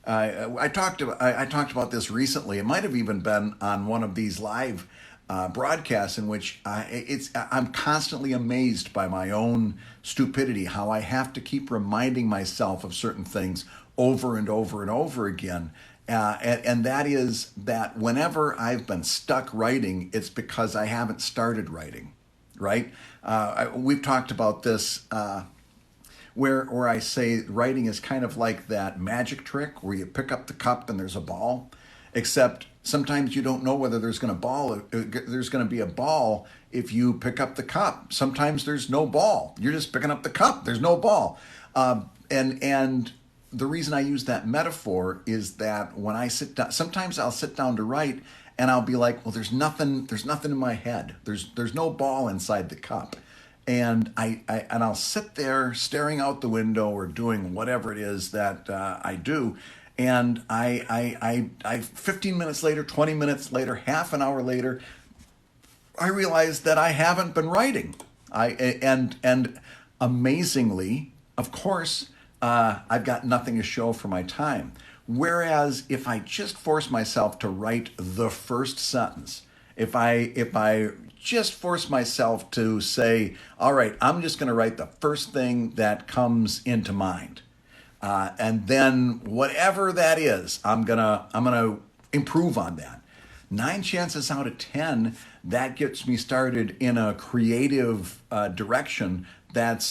I talked about this recently. It might have even been on one of these live broadcasts in which I'm constantly amazed by my own stupidity, how I have to keep reminding myself of certain things over and over and over again. And that is that whenever I've been stuck writing, it's because I haven't started writing, right? We've talked about this where I say writing is kind of like that magic trick where you pick up the cup and there's a ball, except sometimes you don't know whether there's going to be a ball if you pick up the cup. Sometimes there's no ball. You're just picking up the cup. There's no ball. And the reason I use that metaphor is that when I sit down, sometimes I'll sit down to write and I'll be like, well, there's nothing in my head. There's no ball inside the cup. And I'll sit there staring out the window or doing whatever it is that I do, and 15 minutes later, 20 minutes later, half an hour later, I realize that I haven't been writing. And amazingly, of course, I've got nothing to show for my time. Whereas if I just force myself to write the first sentence, if I just force myself to say, all right, I'm just going to write the first thing that comes into mind, and then whatever that is, I'm gonna improve on that. Nine chances out of ten, that gets me started in a creative direction that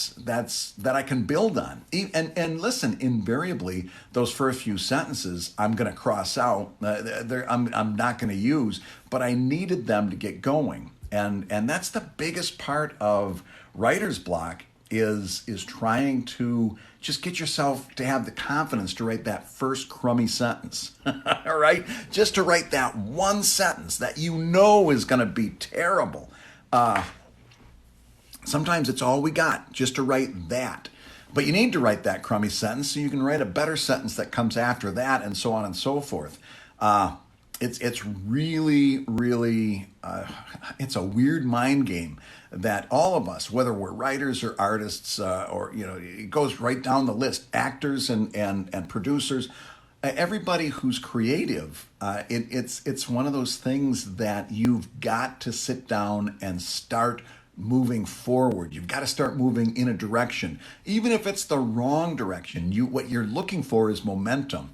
I can build on. And listen, invariably, those first few sentences I'm going to cross out. I'm not going to use, but I needed them to get going. And that's the biggest part of writer's block is trying to just get yourself to have the confidence to write that first crummy sentence. All right, just to write that one sentence that you know is going to be terrible. Sometimes it's all we got just to write that. But you need to write that crummy sentence so you can write a better sentence that comes after that, and so on and so forth. It's really it's a weird mind game that all of us, whether we're writers or artists, or it goes right down the list, actors and producers, everybody who's creative, it's one of those things that you've got to sit down and start moving forward. You've got to start moving in a direction, even if it's the wrong direction. What you're looking for is momentum.